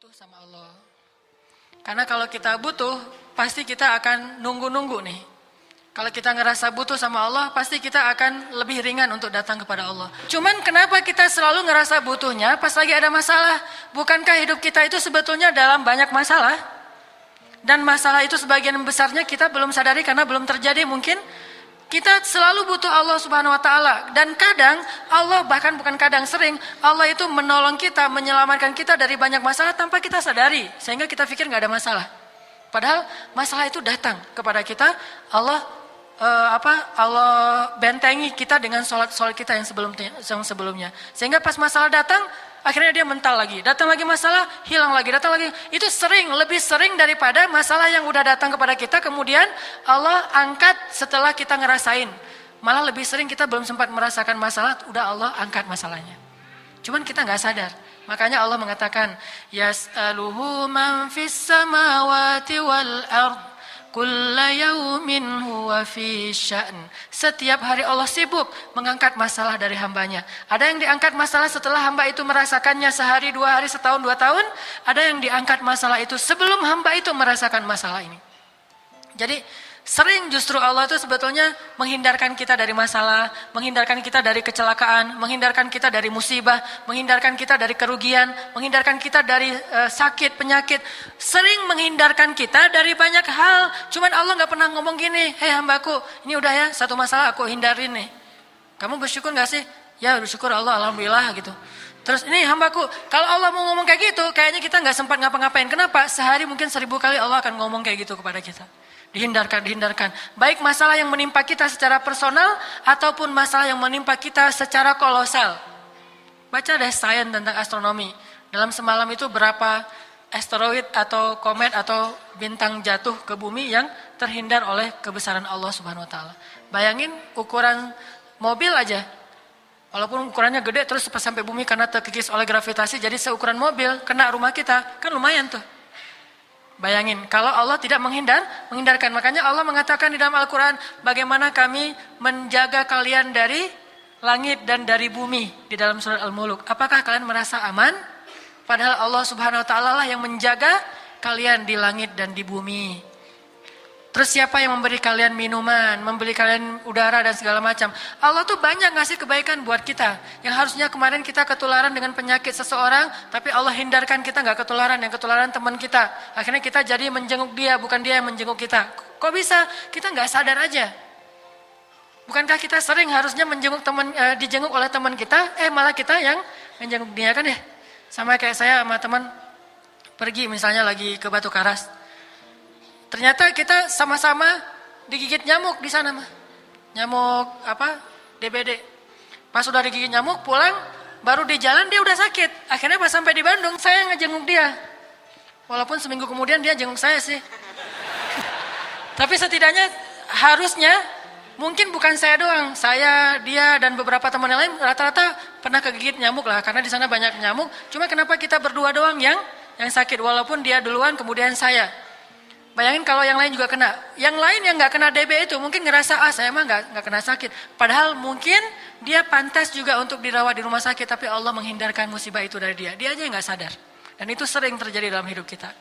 butuh sama Allah. Karena kalau kita butuh, pasti kita akan nunggu-nunggu nih. Kalau kita ngerasa butuh sama Allah, pasti kita akan lebih ringan untuk datang kepada Allah. Cuman kenapa kita selalu ngerasa butuhnya pas lagi ada masalah? Bukankah hidup kita itu sebetulnya dalam banyak masalah? Dan masalah itu sebagian besarnya kita belum sadari karena belum terjadi mungkin. Kita selalu butuh Allah Subhanahu wa taala, dan kadang Allah, bahkan bukan kadang, sering Allah itu menolong kita, menyelamatkan kita dari banyak masalah tanpa kita sadari, sehingga kita pikir nggak ada masalah. Padahal masalah itu datang kepada kita, Allah Allah bentengi kita dengan sholat kita yang sebelumnya. Sehingga pas masalah datang, akhirnya dia mental lagi. Datang lagi masalah, hilang lagi, datang lagi. Itu lebih sering daripada masalah yang udah datang kepada kita, kemudian Allah angkat setelah kita ngerasain. Malah lebih sering kita belum sempat merasakan masalah, udah Allah angkat masalahnya. Cuman kita nggak sadar. Makanya Allah mengatakan, Yas'aluhu man fis samawati wal ard. Kulla yaumin huwa fi sya'n. Setiap hari Allah sibuk mengangkat masalah dari hambanya. Ada yang diangkat masalah setelah hamba itu merasakannya sehari, 2 hari, setahun, 2 tahun. Ada yang diangkat masalah itu sebelum hamba itu merasakan masalah ini. Jadi sering justru Allah itu sebetulnya menghindarkan kita dari masalah, menghindarkan kita dari kecelakaan, menghindarkan kita dari musibah, menghindarkan kita dari kerugian, menghindarkan kita dari sakit, penyakit. Sering menghindarkan kita dari banyak hal. Cuman Allah gak pernah ngomong gini, hei hambaku, ini udah ya, satu masalah aku hindarin nih. Kamu bersyukur gak sih? Ya bersyukur Allah, alhamdulillah gitu. Terus ini hambaku, kalau Allah mau ngomong kayak gitu, kayaknya kita gak sempat ngapa-ngapain. Kenapa? Sehari mungkin 1000 kali Allah akan ngomong kayak gitu kepada kita. Dihindarkan. Baik masalah yang menimpa kita secara personal ataupun masalah yang menimpa kita secara kolosal. Baca deh sains tentang astronomi. Dalam semalam itu berapa asteroid atau komet atau bintang jatuh ke bumi yang terhindar oleh kebesaran Allah Subhanahu wa taala. Bayangin ukuran mobil aja. Walaupun ukurannya gede terus pas sampai bumi karena terkikis oleh gravitasi jadi seukuran mobil kena rumah kita, kan lumayan tuh. Bayangin, kalau Allah tidak menghindarkan. Makanya Allah mengatakan di dalam Al-Quran, bagaimana kami menjaga kalian dari langit dan dari bumi. Di dalam surat Al-Muluk. Apakah kalian merasa aman? Padahal Allah Subhanahu Wa Taala lah yang menjaga kalian di langit dan di bumi. Terus siapa yang memberi kalian minuman, memberi kalian udara dan segala macam. Allah tuh banyak ngasih kebaikan buat kita. Yang harusnya kemarin kita ketularan dengan penyakit seseorang, tapi Allah hindarkan kita nggak ketularan, yang ketularan teman kita. Akhirnya kita jadi menjenguk dia, bukan dia yang menjenguk kita. Kok bisa? Kita nggak sadar aja. Bukankah kita sering harusnya dijenguk oleh teman kita, malah kita yang menjenguk dia kan ya? Sama kayak saya sama teman pergi misalnya lagi ke Batu Karas. Ternyata kita sama-sama digigit nyamuk di sana mah. Nyamuk DBD. Pas udah digigit nyamuk pulang, baru di jalan dia udah sakit. Akhirnya pas sampai di Bandung saya ngejenguk dia. Walaupun seminggu kemudian dia jenguk saya sih. Tapi setidaknya harusnya mungkin bukan saya doang, saya, dia dan beberapa teman yang lain rata-rata pernah kegigit nyamuk lah karena di sana banyak nyamuk. Cuma kenapa kita berdua doang yang sakit walaupun dia duluan kemudian saya. Bayangin kalau yang lain juga kena. Yang lain yang nggak kena DB itu mungkin ngerasa saya mah nggak kena sakit. Padahal mungkin dia pantas juga untuk dirawat di rumah sakit, tapi Allah menghindarkan musibah itu dari dia. Dia aja yang nggak sadar. Dan itu sering terjadi dalam hidup kita.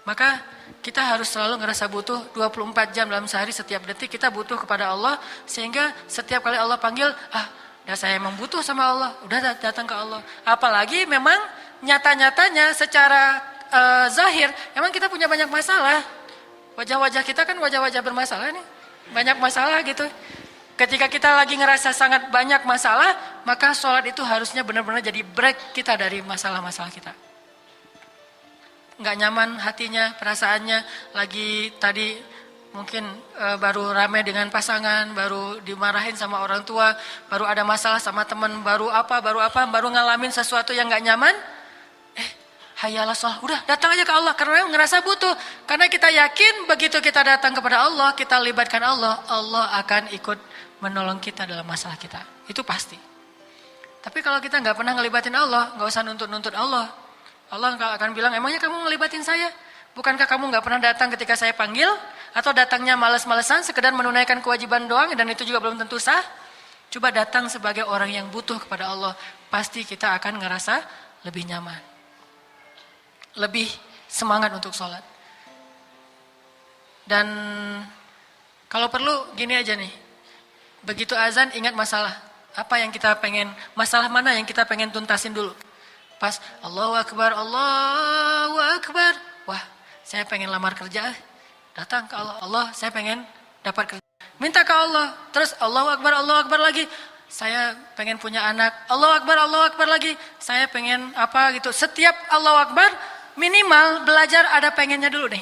Maka kita harus selalu ngerasa butuh 24 jam dalam sehari, setiap detik kita butuh kepada Allah. Sehingga setiap kali Allah panggil, udah saya emang butuh sama Allah, udah datang ke Allah. Apalagi memang nyata-nyatanya secara zahir, emang kita punya banyak masalah. Wajah-wajah kita kan wajah-wajah bermasalah nih. Banyak masalah gitu. Ketika kita lagi ngerasa sangat banyak masalah, maka sholat itu harusnya benar-benar jadi break kita dari masalah-masalah kita. Nggak nyaman hatinya, perasaannya, lagi tadi mungkin baru rame dengan pasangan, baru dimarahin sama orang tua, baru ada masalah sama teman, baru ngalamin sesuatu yang nggak nyaman. Hayalah sholat, udah datang aja ke Allah karena ngerasa butuh. Karena kita yakin begitu kita datang kepada Allah, kita libatkan Allah, Allah akan ikut menolong kita dalam masalah kita. Itu pasti. Tapi kalau kita nggak pernah ngelibatin Allah, nggak usah nuntut Allah. Allah akan bilang, emangnya kamu ngelibatin saya? Bukankah kamu nggak pernah datang ketika saya panggil? Atau datangnya males-malesan, sekedar menunaikan kewajiban doang, dan itu juga belum tentu sah? Coba datang sebagai orang yang butuh kepada Allah, pasti kita akan ngerasa lebih nyaman. lebih semangat untuk sholat. Dan kalau perlu gini aja nih, begitu azan ingat masalah. Apa yang kita pengen, masalah mana yang kita pengen tuntasin dulu. Pas Allahu Akbar, Allahu Akbar. Wah, saya pengen lamar kerja. Datang ke Allah, Allah saya pengen dapat kerja. Minta ke Allah, terus Allahu Akbar lagi. Saya pengen punya anak, Allahu Akbar lagi. Saya pengen apa gitu. Setiap Allahu Akbar minimal belajar ada pengennya dulu nih.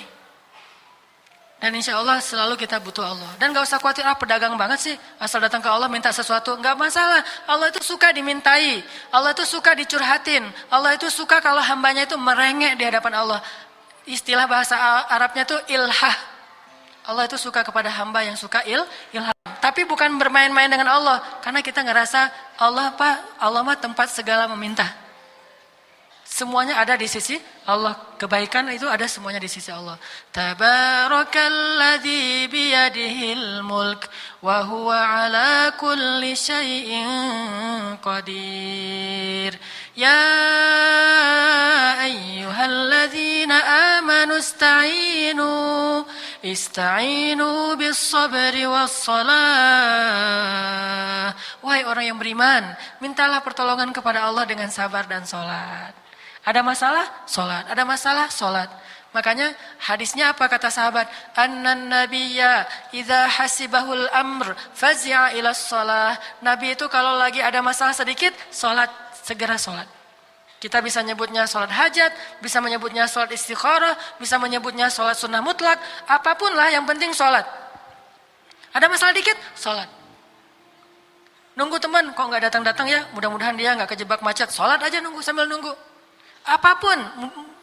Dan insya Allah selalu kita butuh Allah. Dan gak usah khawatir, pedagang banget sih. Asal datang ke Allah minta sesuatu. Gak masalah. Allah itu suka dimintai. Allah itu suka dicurhatin. Allah itu suka kalau hambanya itu merengek di hadapan Allah. Istilah bahasa Arabnya itu ilhah. Allah itu suka kepada hamba yang suka ilham. Tapi bukan bermain-main dengan Allah. Karena kita ngerasa Allah mah tempat segala meminta. Semuanya ada di sisi Allah. Kebaikan itu ada semuanya di sisi Allah. Tabarakalladzi biyadihil mulk wa huwa ala kulli syai'in qadir. Ya ayyuhalladzina amanu ista'inu bis sabri was salah. Wahai orang yang beriman, mintalah pertolongan kepada Allah dengan sabar dan salat. Ada masalah? Salat. Ada masalah? Salat. Makanya hadisnya apa kata sahabat? Annan nabiyya idza hasibahul amr fazi'a ila shalah. Nabi itu kalau lagi ada masalah sedikit, salat, segera salat. Kita bisa nyebutnya salat hajat, bisa menyebutnya salat istikharah, bisa menyebutnya salat sunnah mutlak, apapun lah yang penting salat. Ada masalah dikit, salat. Nunggu teman, kok nggak datang-datang ya? Mudah-mudahan dia nggak kejebak macet. Salat aja nunggu sambil nunggu. Apapun,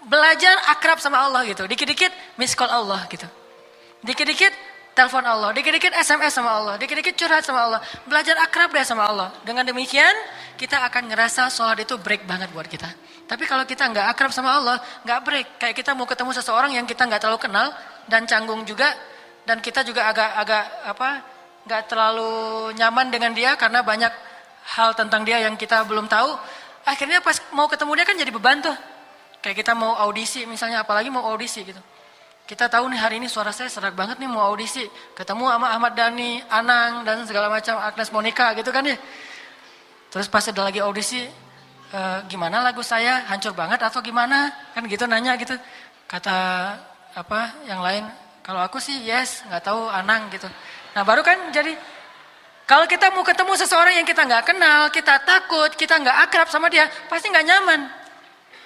belajar akrab sama Allah gitu. Dikit-dikit miss call Allah gitu. Dikit-dikit telepon Allah, dikit-dikit SMS sama Allah, dikit-dikit curhat sama Allah. Belajar akrab deh sama Allah. Dengan demikian, kita akan ngerasa sholat itu break banget buat kita. Tapi kalau kita nggak akrab sama Allah, nggak break. Kayak kita mau ketemu seseorang yang kita nggak terlalu kenal dan canggung juga, dan kita juga agak nggak terlalu nyaman dengan dia karena banyak hal tentang dia yang kita belum tahu. Akhirnya pas mau ketemu dia kan jadi beban tuh. Kayak kita mau audisi misalnya, apalagi mau audisi gitu. Kita tahu nih hari ini suara saya serak banget nih mau audisi. Ketemu sama Ahmad Dhani, Anang, dan segala macam, Agnes Monica gitu kan ya. Terus pas udah lagi audisi, gimana lagu saya, hancur banget atau gimana? Kan gitu nanya gitu. Kata yang lain, kalau aku sih yes, gak tahu Anang gitu. Nah baru kan jadi... Kalau kita mau ketemu seseorang yang kita nggak kenal, kita takut, kita nggak akrab sama dia, pasti nggak nyaman.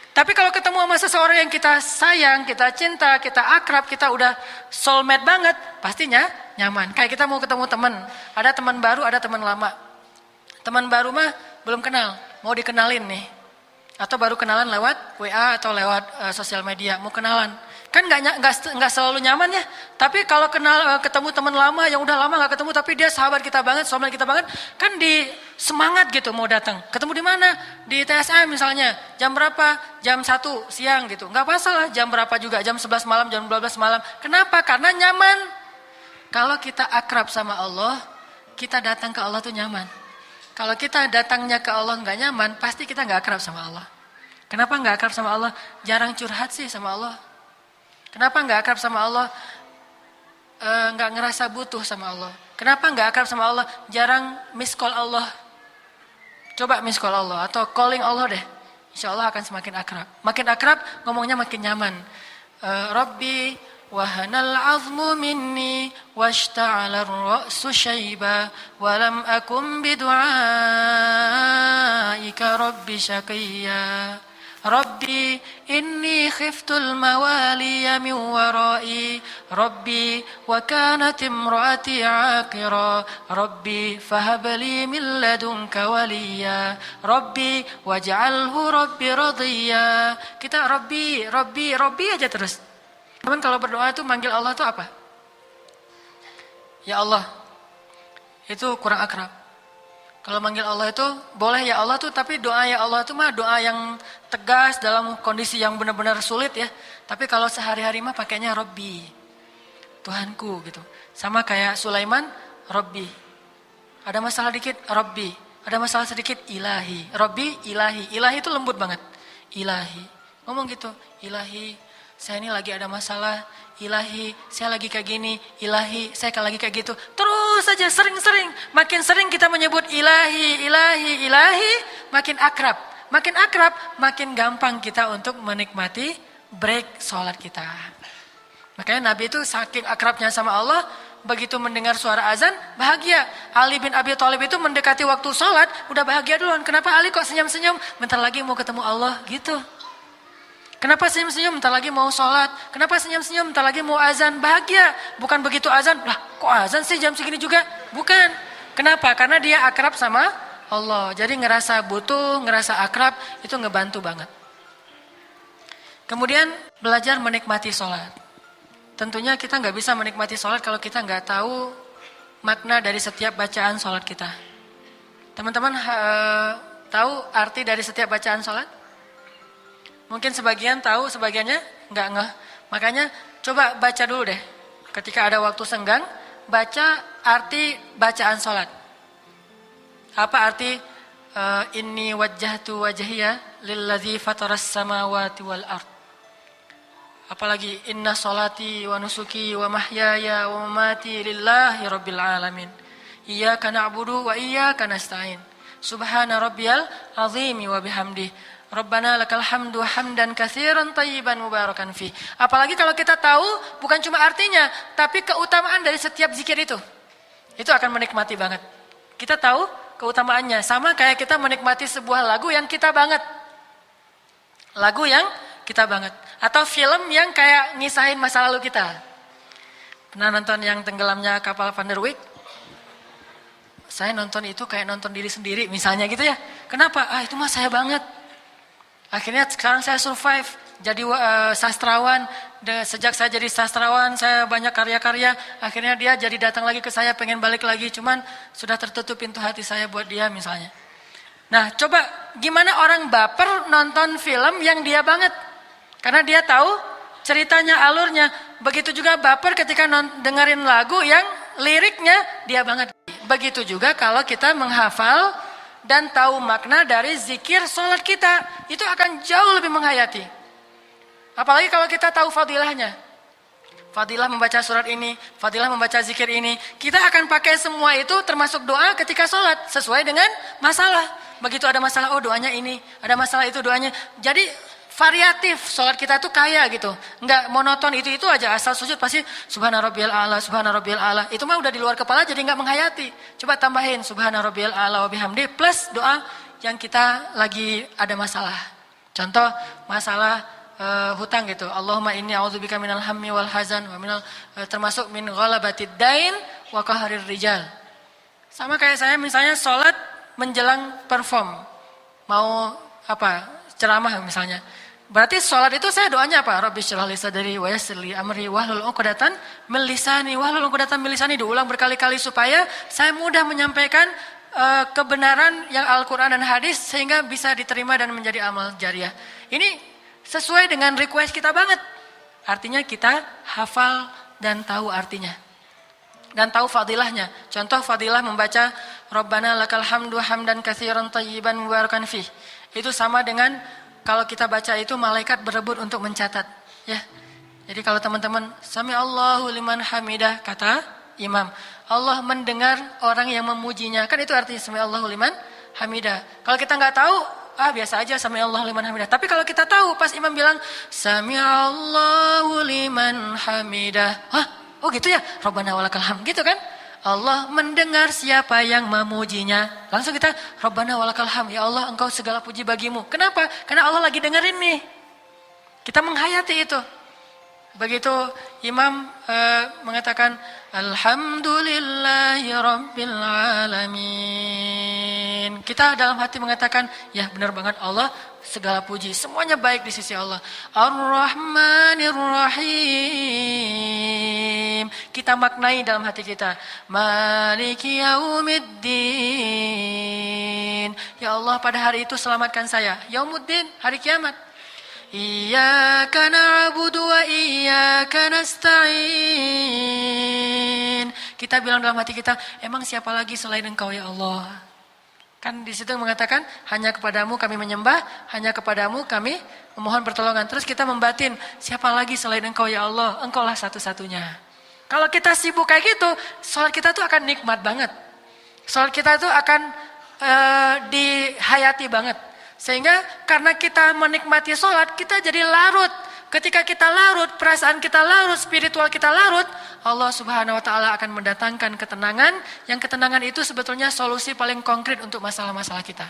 Tapi kalau ketemu sama seseorang yang kita sayang, kita cinta, kita akrab, kita udah soulmate banget, pastinya nyaman. Kayak kita mau ketemu teman, ada teman baru, ada teman lama. Teman baru mah belum kenal, mau dikenalin nih. Atau baru kenalan lewat WA atau lewat sosial media, mau kenalan. Kan nggak selalu nyaman ya. Tapi kalau ketemu teman lama yang udah lama nggak ketemu, tapi dia sahabat kita banget, soulmate kita banget, kan di semangat gitu mau datang. Ketemu di mana? Di TSM misalnya. Jam berapa? Jam 1 siang gitu. Nggak masalah. Jam berapa juga? Jam 11 malam, jam 12 malam. Kenapa? Karena nyaman. Kalau kita akrab sama Allah, kita datang ke Allah tuh nyaman. Kalau kita datangnya ke Allah nggak nyaman, pasti kita nggak akrab sama Allah. Kenapa nggak akrab sama Allah? Jarang curhat sih sama Allah. Kenapa nggak akrab sama Allah? Nggak ngerasa butuh sama Allah. Kenapa nggak akrab sama Allah? Jarang miss call Allah. Coba miss call Allah atau calling Allah deh. Insya Allah akan semakin akrab. Makin akrab ngomongnya makin nyaman. Rabbi wahanal azmu minni washta'ala ar-ra'su syaiba walam akum bidu'aika rabbi syaqiyya. Rabbi inni khiftul mawaliya min warai Rabbi wa kanat imraati aqira Rabbi fahabli min ladunka waliya Rabbi waj'alhu Rabbi radhiya. Kita Rabbi aja terus. Teman kalau berdoa itu manggil Allah itu apa? Ya Allah. Itu kurang akrab. Kalau manggil Allah itu boleh ya Allah tuh, tapi doa ya Allah itu mah doa yang tegas dalam kondisi yang benar-benar sulit ya. Tapi kalau sehari-hari mah pakainya Rabbi, Tuhanku gitu. Sama kayak Sulaiman, Rabbi. Ada masalah dikit, Rabbi. Ada masalah sedikit, Ilahi. Rabbi, Ilahi. Ilahi itu lembut banget. Ilahi. Ngomong gitu, Ilahi, saya ini lagi ada masalah. Ilahi, saya lagi kayak gini. Ilahi, saya lagi kayak gitu. Terus saja sering-sering. Makin sering kita menyebut ilahi, ilahi, ilahi, makin akrab. Makin akrab, makin gampang kita untuk menikmati break sholat kita. Makanya Nabi itu saking akrabnya sama Allah, begitu mendengar suara azan, bahagia. Ali bin Abi Thalib itu mendekati waktu sholat, udah bahagia duluan. Kenapa Ali kok senyum-senyum? Bentar lagi mau ketemu Allah, gitu. Kenapa senyum-senyum? Bentar lagi mau sholat. Kenapa senyum-senyum? Bentar lagi mau azan. Bahagia. Bukan begitu azan, lah kok azan sih jam segini juga? Bukan. Kenapa? Karena dia akrab sama Allah. Jadi ngerasa butuh, ngerasa akrab, itu ngebantu banget. Kemudian belajar menikmati sholat. Tentunya kita nggak bisa menikmati sholat kalau kita nggak tahu makna dari setiap bacaan sholat kita. Teman-teman tahu arti dari setiap bacaan sholat? Mungkin sebagian tahu, sebagiannya nggak ngeh. Makanya coba baca dulu deh. Ketika ada waktu senggang, baca arti bacaan sholat. Apa arti inni wajjahtu wajhiya lilladzi fataras samawati wal ard. Apalagi inna sholati wa nusuki wa mahyaya wa mamati lillahi rabbil alamin. Iyyaka na'budu wa iyyaka nasta'in. Subhana rabbiyal azimi wa bihamdihi. Rabbana lakal hamdu hamdan katsiran thayyiban mubarakan fi. Apalagi kalau kita tahu bukan cuma artinya, tapi keutamaan dari setiap zikir itu. Itu akan menikmati banget. Kita tahu keutamaannya, sama kayak kita menikmati sebuah lagu yang kita banget. Lagu yang kita banget. Atau film yang kayak ngisahin masa lalu kita. Pernah nonton yang tenggelamnya kapal Van der Wijk? Saya nonton itu kayak nonton diri sendiri misalnya gitu ya. Kenapa? Itu mah saya banget. Akhirnya sekarang saya survive, jadi sastrawan. Sejak saya jadi sastrawan, saya banyak karya-karya. Akhirnya dia jadi datang lagi ke saya, pengen balik lagi. Cuman sudah tertutup pintu hati saya buat dia misalnya. Nah coba gimana orang baper nonton film yang dia banget. Karena dia tahu ceritanya, alurnya. Begitu juga baper ketika dengerin lagu yang liriknya dia banget. Begitu juga kalau kita menghafal dan tahu makna dari zikir sholat kita, itu akan jauh lebih menghayati. Apalagi kalau kita tahu fadilahnya. Fadilah membaca surat ini, fadilah membaca zikir ini. Kita akan pakai semua itu termasuk doa ketika sholat, sesuai dengan masalah. Begitu ada masalah, oh doanya ini. Ada masalah itu doanya. Jadi variatif, sholat kita tuh kaya gitu. Enggak monoton itu aja, asal sujud pasti subhana rabbiyal a'la, subhana rabbiyal a'la. Itu mah udah di luar kepala jadi enggak menghayati. Coba tambahin subhana rabbiyal a'la wa bihamdi plus doa yang kita lagi ada masalah. Contoh masalah hutang gitu. Allahumma inni a'udzubika minal hammi wal hazan wa minal termasuk min ghalabatid dain wa qahrir rijal. Sama kayak saya misalnya sholat menjelang perform. Mau ceramah misalnya. Berarti sholat itu saya doanya apa? Rabbi syrah li sadri wa yassir li amri wahlul 'uqdatam min lisani. Wahlul 'uqdatam min lisani diulang berkali-kali supaya saya mudah menyampaikan kebenaran yang Al-Qur'an dan hadis sehingga bisa diterima dan menjadi amal jariah. Ini sesuai dengan request kita banget. Artinya kita hafal dan tahu artinya. Dan tahu fadilahnya. Contoh fadilah membaca Rabbana lakal hamdu hamdan katsiran thayyiban mubarakan fih. Itu sama dengan kalau kita baca itu malaikat berebut untuk mencatat, ya. Jadi kalau teman-teman sami Allahu liman hamidah kata imam, Allah mendengar orang yang memujinya. Kan itu artinya sami Allahu liman hamidah. Kalau kita nggak tahu, biasa aja sami Allahu liman hamidah. Tapi kalau kita tahu pas imam bilang sami Allahu liman hamidah. Oh gitu ya. Rabbana walakal hamd gitu kan? Allah mendengar siapa yang memujinya. Langsung kita Rabbana walakal hamd. Ya Allah, engkau segala puji bagimu. Kenapa? Karena Allah lagi dengerin nih. Kita menghayati itu. Begitu imam mengatakan alhamdulillahi rabbil alamin. Kita dalam hati mengatakan, ya benar banget Allah segala puji, semuanya baik di sisi Allah. Ar-Rahmanir Rahim. Kita maknai dalam hati kita. Maliki yaumiddin. Ya Allah, pada hari itu selamatkan saya. Yaumuddin, hari kiamat. Iyyaka na'budu wa iyyaka nasta'in. Kita bilang dalam hati kita, emang siapa lagi selain Engkau ya Allah? Kan di situ mengatakan hanya kepadamu kami menyembah, hanya kepadamu kami memohon pertolongan. Terus kita membatin, siapa lagi selain Engkau ya Allah? Engkaulah satu-satunya. Kalau kita sibuk kayak gitu, sholat kita tuh akan nikmat banget. Sholat kita tuh akan dihayati banget. Sehingga karena kita menikmati sholat, kita jadi larut. Ketika kita larut, perasaan kita larut, spiritual kita larut, Allah Subhanahu wa taala akan mendatangkan ketenangan, yang ketenangan itu sebetulnya solusi paling konkret untuk masalah-masalah kita.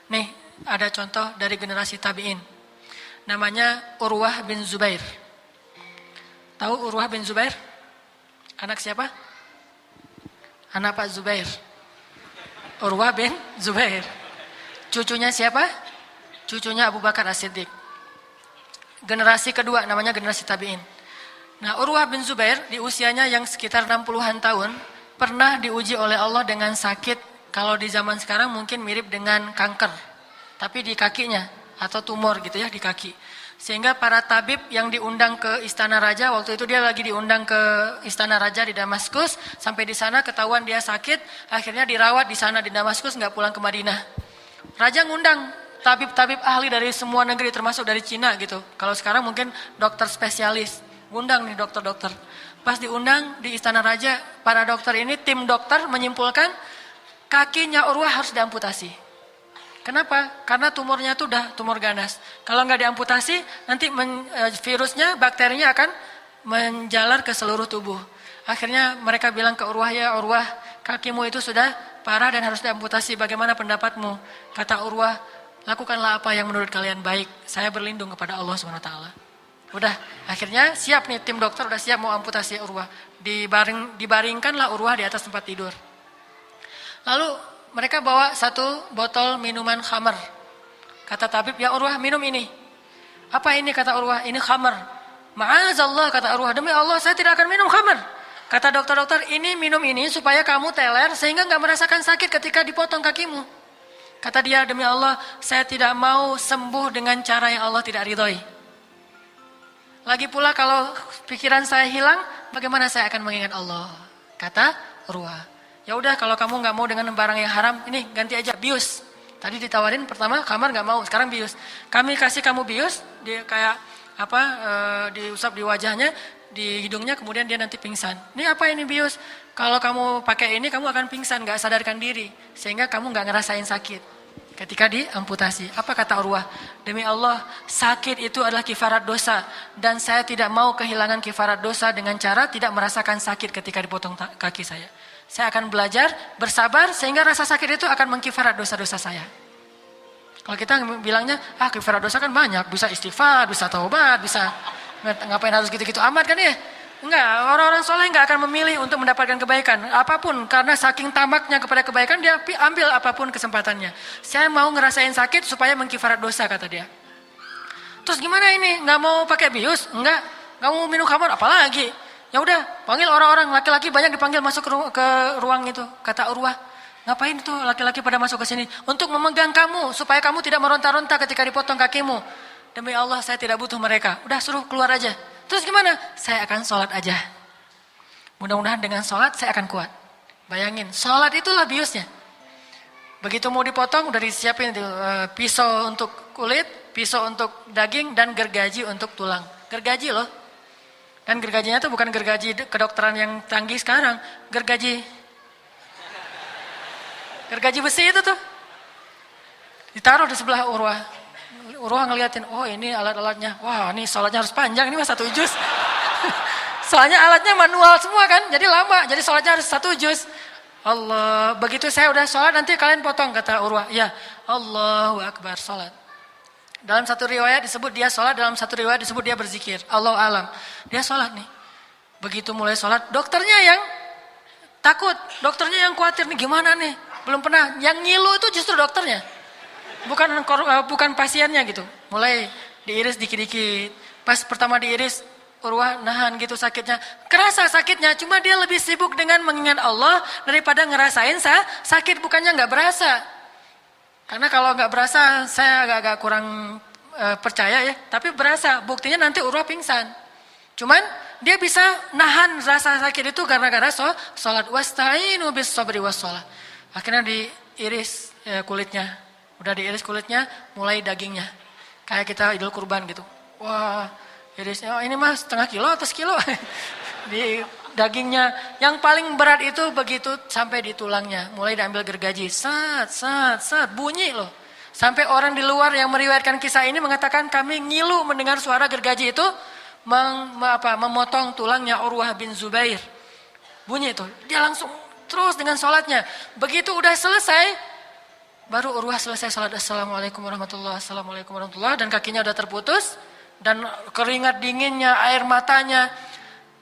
Nih, ada contoh dari generasi tabi'in. Namanya Urwah bin Zubair. Tahu Urwah bin Zubair? Anak siapa? Anak Pak Zubair. Urwah bin Zubair. Cucunya siapa? Cucunya Abu Bakar As-Siddiq. Generasi kedua namanya generasi tabi'in. Nah, Urwah bin Zubair di usianya yang sekitar 60-an tahun pernah diuji oleh Allah dengan sakit, kalau di zaman sekarang mungkin mirip dengan kanker, tapi di kakinya atau tumor gitu ya di kaki. Sehingga para tabib yang diundang ke istana raja, waktu itu dia lagi diundang ke istana raja di Damaskus, sampai di sana ketahuan dia sakit, akhirnya dirawat di sana di Damaskus, nggak pulang ke Madinah. Raja ngundang tabib-tabib ahli dari semua negeri termasuk dari Cina gitu. Kalau sekarang mungkin dokter spesialis. Undang nih dokter-dokter. Pas diundang di istana raja, para dokter ini, tim dokter menyimpulkan kakinya Urwah harus diamputasi. Kenapa? Karena tumornya itu udah tumor ganas. Kalau nggak diamputasi, nanti virusnya, bakterinya akan menjalar ke seluruh tubuh. Akhirnya mereka bilang ke Urwah, ya Urwah, kakimu itu sudah parah dan harus diamputasi. Bagaimana pendapatmu? Kata Urwah, lakukanlah apa yang menurut kalian baik. Saya berlindung kepada Allah SWT. Udah, akhirnya siap nih, tim dokter udah siap mau amputasi Urwah. Dibaringkanlah Urwah di atas tempat tidur. Lalu mereka bawa satu botol minuman khamar. Kata tabib, ya Urwah minum ini. Apa ini? Kata Urwah, ini khamar. Ma'azallah, kata Urwah, demi Allah saya tidak akan minum khamar. Kata dokter-dokter, ini minum ini supaya kamu teler sehingga gak merasakan sakit ketika dipotong kakimu. Kata dia, demi Allah saya tidak mau sembuh dengan cara yang Allah tidak ridhoi. Lagi pula kalau pikiran saya hilang, bagaimana saya akan mengingat Allah? Kata Urwah. Ya udah, kalau kamu nggak mau dengan barang yang haram, ini ganti aja bius. Tadi ditawarin pertama kamar nggak mau, sekarang bius. Kami kasih kamu bius, dia kayak apa? Diusap di wajahnya, di hidungnya, kemudian dia nanti pingsan. Ini apa ini bius? Kalau kamu pakai ini, kamu akan pingsan, nggak sadarkan diri, sehingga kamu nggak ngerasain sakit. Ketika diamputasi, apa kata Urwah? Demi Allah, sakit itu adalah kifarat dosa, dan saya tidak mau kehilangan kifarat dosa dengan cara tidak merasakan sakit ketika dipotong kaki saya. Saya akan belajar bersabar sehingga rasa sakit itu akan mengkifarat dosa-dosa saya. Kalau kita bilangnya, kifarat dosa kan banyak, bisa istighfar, bisa taubat, bisa ngapain harus gitu-gitu amat kan ya? Enggak, orang-orang soleh enggak akan memilih untuk mendapatkan kebaikan apapun, karena saking tamaknya kepada kebaikan dia ambil apapun kesempatannya. Saya mau ngerasain sakit supaya mengkifarat dosa, kata dia. Terus gimana ini? Enggak mau pakai bius? Enggak mau minum khamar, apalagi? Ya udah, panggil orang-orang, laki-laki banyak dipanggil masuk ke ruang itu. Kata Urwah, ngapain itu laki-laki pada masuk ke sini? Untuk memegang kamu supaya kamu tidak meronta-ronta ketika dipotong kakimu. Demi Allah saya tidak butuh mereka. Udah suruh keluar aja. Terus gimana? Saya akan sholat aja. Mudah-mudahan dengan sholat saya akan kuat. Bayangin, sholat itulah biusnya. Begitu mau dipotong, udah disiapin pisau untuk kulit, pisau untuk daging, dan gergaji untuk tulang. Gergaji loh. Dan gergajinya itu bukan gergaji kedokteran yang canggih sekarang. Gergaji besi itu tuh. Ditaruh di sebelah Urwah. Urwah ngeliatin, oh ini alat-alatnya. Wah, ini sholatnya harus panjang, ini mah 1 juz. Soalnya alatnya manual semua kan, jadi lama. Jadi sholatnya harus 1 juz. Allah, begitu saya udah sholat nanti kalian potong, kata Urwah. Ya, Allahu Akbar, sholat. Dalam satu riwayat disebut dia sholat, dalam satu riwayat disebut dia berzikir. Allahu alam. Dia sholat nih. Begitu mulai sholat, dokternya yang takut, dokternya yang khawatir nih, gimana nih? Belum pernah. Yang ngilu itu justru dokternya. Bukan pasiennya gitu. Mulai diiris dikit-dikit. Pas pertama diiris, Urwah nahan gitu sakitnya. Kerasa sakitnya, cuma dia lebih sibuk dengan mengingat Allah daripada ngerasain sakit, bukannya nggak berasa. Karena kalau nggak berasa, saya agak kurang percaya ya. Tapi berasa, buktinya nanti Urwah pingsan. Cuman dia bisa nahan rasa sakit itu gara-gara sholat. Wasta'inu bis sabri was sholat. Akhirnya diiris kulitnya. Udah diiris kulitnya, mulai dagingnya. Kayak kita Idul Kurban gitu. Wah, irisnya ini mah setengah kilo atau sekilo. Di dagingnya. Yang paling berat itu begitu sampai di tulangnya. Mulai diambil gergaji. Sat, bunyi loh. Sampai orang di luar yang meriwayatkan kisah ini mengatakan kami ngilu mendengar suara gergaji itu memotong tulangnya Urwah bin Zubair. Bunyi itu. Dia langsung terus dengan sholatnya. Begitu udah selesai, baru Urwah selesai sholat. Assalamualaikum warahmatullahi wabarakatuh. Dan kakinya udah terputus. Dan keringat dinginnya, air matanya.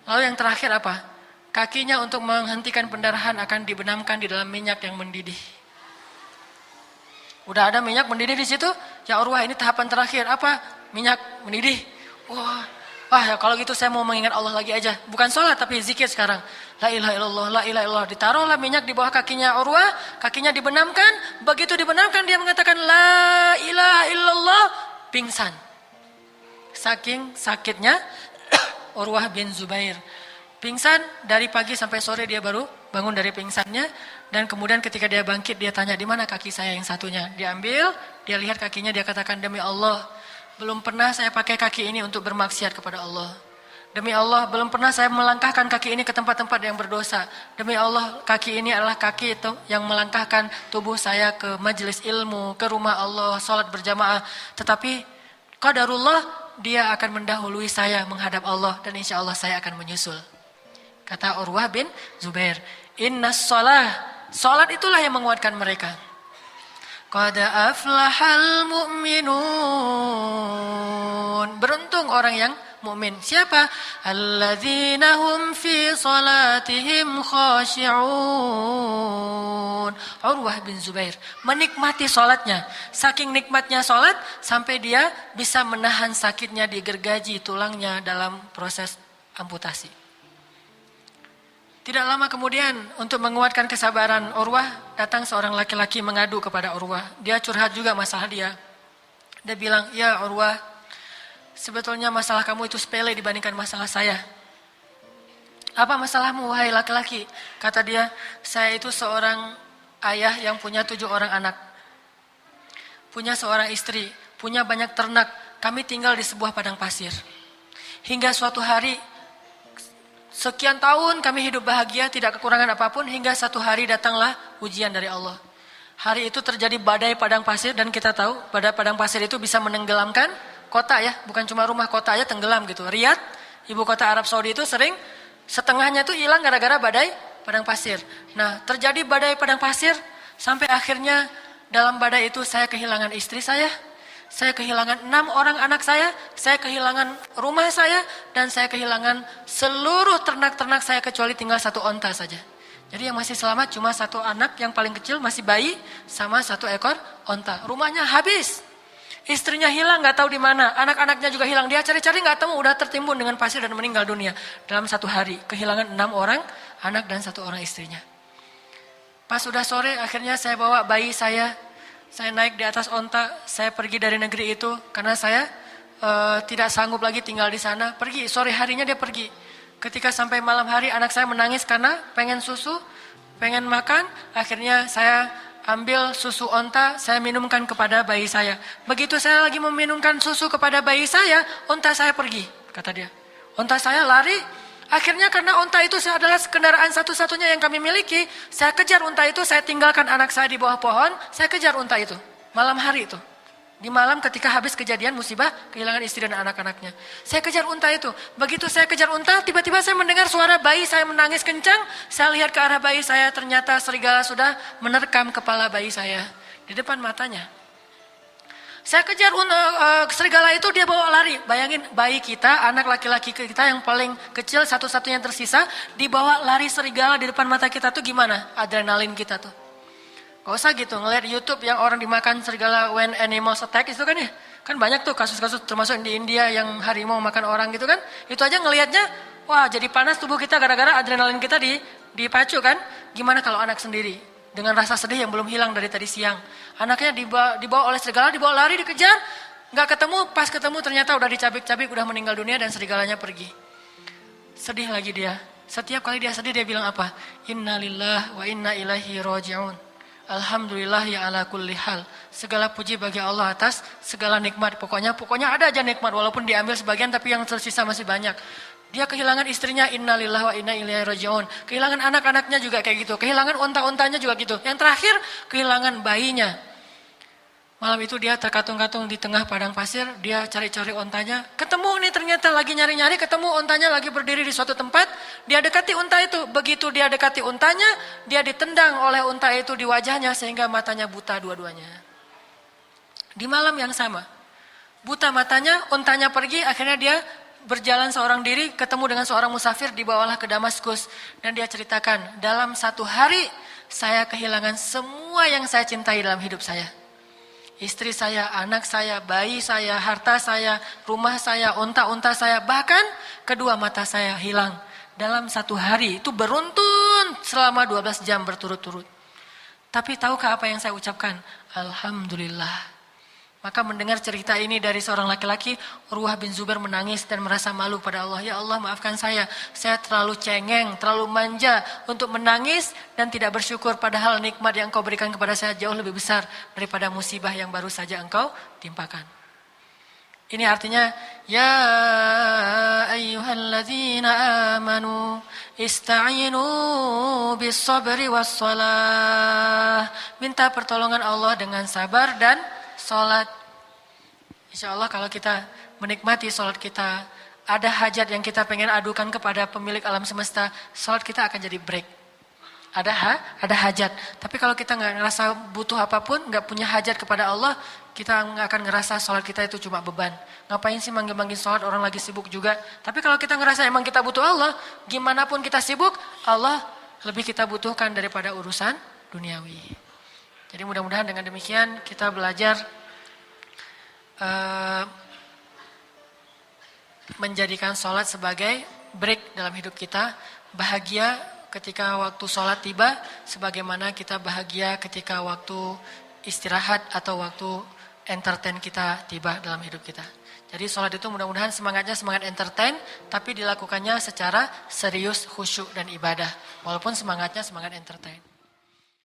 Lalu yang terakhir apa? Kakinya untuk menghentikan pendarahan akan dibenamkan di dalam minyak yang mendidih. Udah ada minyak mendidih di situ. Ya Urwah, ini tahapan terakhir. Apa? Minyak mendidih. Wah ya kalau gitu saya mau mengingat Allah lagi aja. Bukan sholat tapi zikir sekarang. La ilaha illallah, la ilaha illallah. Ditaruhlah minyak di bawah kakinya Urwah. Kakinya dibenamkan. Begitu dibenamkan dia mengatakan la ilaha illallah. Pingsan. Saking sakitnya Urwah bin Zubair. Pingsan dari pagi sampai sore dia baru bangun dari pingsannya. Dan kemudian ketika dia bangkit dia tanya di mana kaki saya yang satunya. Dia ambil, dia lihat kakinya, dia katakan demi Allah. Belum pernah saya pakai kaki ini untuk bermaksiat kepada Allah. Demi Allah, belum pernah saya melangkahkan kaki ini ke tempat-tempat yang berdosa. Demi Allah, kaki ini adalah kaki itu yang melangkahkan tubuh saya ke majelis ilmu, ke rumah Allah, sholat berjamaah. Tetapi qadarullah, dia akan mendahului saya menghadap Allah dan insya Allah saya akan menyusul. Kata Urwah bin Zubair, innas sholat itulah yang menguatkan mereka. Qad aflahal mu'minun. Beruntung orang yang mukmin. Siapa? Alladzina hum fi salatihim khashi'un. Urwah bin Zubair menikmati salatnya. Saking nikmatnya salat sampai dia bisa menahan sakitnya di gergaji tulangnya dalam proses amputasi. Tidak lama kemudian untuk menguatkan kesabaran Urwah, datang seorang laki-laki mengadu kepada Urwah. Dia curhat juga masalah dia. Dia bilang, ya Urwah, sebetulnya masalah kamu itu sepele dibandingkan masalah saya. Apa masalahmu wahai laki-laki? Kata dia, saya itu seorang ayah yang punya 7 orang anak. Punya seorang istri, punya banyak ternak. Kami tinggal di sebuah padang pasir. Hingga suatu hari, sekian tahun kami hidup bahagia, tidak kekurangan apapun, hingga satu hari datanglah ujian dari Allah. Hari itu terjadi badai padang pasir dan kita tahu badai padang pasir itu bisa menenggelamkan kota ya, bukan cuma rumah, kota aja tenggelam gitu. Riyadh, ibu kota Arab Saudi itu sering setengahnya itu hilang gara-gara badai padang pasir. Nah, terjadi badai padang pasir sampai akhirnya dalam badai itu saya kehilangan istri saya kehilangan 6 orang anak saya kehilangan rumah saya, dan saya kehilangan seluruh ternak-ternak saya kecuali tinggal 1 onta saja. Jadi yang masih selamat cuma 1 anak yang paling kecil masih bayi sama 1 ekor onta. Rumahnya habis, istrinya hilang nggak tahu di mana, anak-anaknya juga hilang. Dia cari-cari nggak tahu, udah tertimbun dengan pasir dan meninggal dunia dalam 1 hari. Kehilangan 6 orang anak dan 1 orang istrinya. Pas sudah sore akhirnya saya bawa bayi saya naik di atas onta, saya pergi dari negeri itu karena saya tidak sanggup lagi tinggal di sana. Pergi, sore harinya dia pergi. Ketika sampai malam hari anak saya menangis karena pengen susu, pengen makan. Akhirnya saya ambil susu onta, saya minumkan kepada bayi saya. Begitu saya lagi meminumkan susu kepada bayi saya, onta saya pergi, kata dia. Onta saya lari. Akhirnya karena unta itu adalah kendaraan satu-satunya yang kami miliki, saya kejar unta itu, saya tinggalkan anak saya di bawah pohon, saya kejar unta itu, malam hari itu. Di malam ketika habis kejadian musibah, kehilangan istri dan anak-anaknya. Saya kejar unta itu, begitu saya kejar unta, tiba-tiba saya mendengar suara bayi saya menangis kencang, saya lihat ke arah bayi saya, ternyata serigala sudah menerkam kepala bayi saya di depan matanya. Saya kejar serigala itu, dia bawa lari. Bayangin bayi kita, anak laki-laki kita yang paling kecil, satu-satunya yang tersisa, dibawa lari serigala di depan mata kita tuh gimana? Adrenalin kita tuh. Gak usah gitu, ngeliat YouTube yang orang dimakan serigala when animals attack itu kan ya. Kan banyak tuh kasus-kasus termasuk di India yang harimau makan orang gitu kan. Itu aja ngelihatnya, wah jadi panas tubuh kita gara-gara adrenalin kita dipacu kan. Gimana kalau anak sendiri? Dengan rasa sedih yang belum hilang dari tadi siang. Anaknya dibawa oleh serigala, dibawa lari, dikejar. Gak ketemu, pas ketemu ternyata udah dicabik-cabik, udah meninggal dunia dan serigalanya pergi. Sedih lagi dia. Setiap kali dia sedih dia bilang apa? Inna lillah wa inna ilaihi raji'un. Alhamdulillah ya ala kulli hal. Segala puji bagi Allah atas segala nikmat. Pokoknya ada aja nikmat walaupun diambil sebagian tapi yang tersisa masih banyak. Dia kehilangan istrinya, innalillahi wa inna ilaihi raji'un. Kehilangan anak-anaknya juga kayak gitu. Kehilangan onta-ontanya juga gitu. Yang terakhir kehilangan bayinya. Malam itu dia terkatung-katung di tengah padang pasir, dia cari-cari ontanya, ketemu nih ternyata lagi nyari-nyari, ketemu ontanya lagi berdiri di suatu tempat, dia dekati unta itu, begitu dia dekati untanya, dia ditendang oleh unta itu di wajahnya sehingga matanya buta dua-duanya. Di malam yang sama, buta matanya, untanya pergi, akhirnya dia berjalan seorang diri, ketemu dengan seorang musafir, dibawalah ke Damaskus, dan dia ceritakan, dalam satu hari saya kehilangan semua yang saya cintai dalam hidup saya. Istri saya, anak saya, bayi saya, harta saya, rumah saya, unta-unta saya, bahkan kedua mata saya hilang. Dalam satu hari, itu beruntun selama 12 jam berturut-turut. Tapi tahukah apa yang saya ucapkan? Alhamdulillah. Maka mendengar cerita ini dari seorang laki-laki, Urwah bin Zubair menangis dan merasa malu pada Allah. Ya Allah, maafkan saya terlalu cengeng, terlalu manja untuk menangis dan tidak bersyukur, padahal nikmat yang Engkau berikan kepada saya jauh lebih besar daripada musibah yang baru saja Engkau timpakan. Ini artinya, ya ayyuhalladzina amanu ista'inu bis sabri was shalah. Minta pertolongan Allah dengan sabar dan sholat. Insya Allah kalau kita menikmati sholat kita, ada hajat yang kita pengen adukan kepada pemilik alam semesta, sholat kita akan jadi break. Ada hajat. Tapi kalau kita nggak ngerasa butuh apapun, nggak punya hajat kepada Allah, kita nggak akan ngerasa sholat kita itu cuma beban. Ngapain sih manggil-manggil sholat, orang lagi sibuk juga. Tapi kalau kita ngerasa emang kita butuh Allah, gimana pun kita sibuk, Allah lebih kita butuhkan daripada urusan duniawi. Jadi mudah-mudahan dengan demikian kita belajar menjadikan sholat sebagai break dalam hidup kita. Bahagia ketika waktu sholat tiba, sebagaimana kita bahagia ketika waktu istirahat atau waktu entertain kita tiba dalam hidup kita. Jadi sholat itu mudah-mudahan semangatnya semangat entertain, tapi dilakukannya secara serius, khusyuk dan ibadah. Walaupun semangatnya semangat entertain.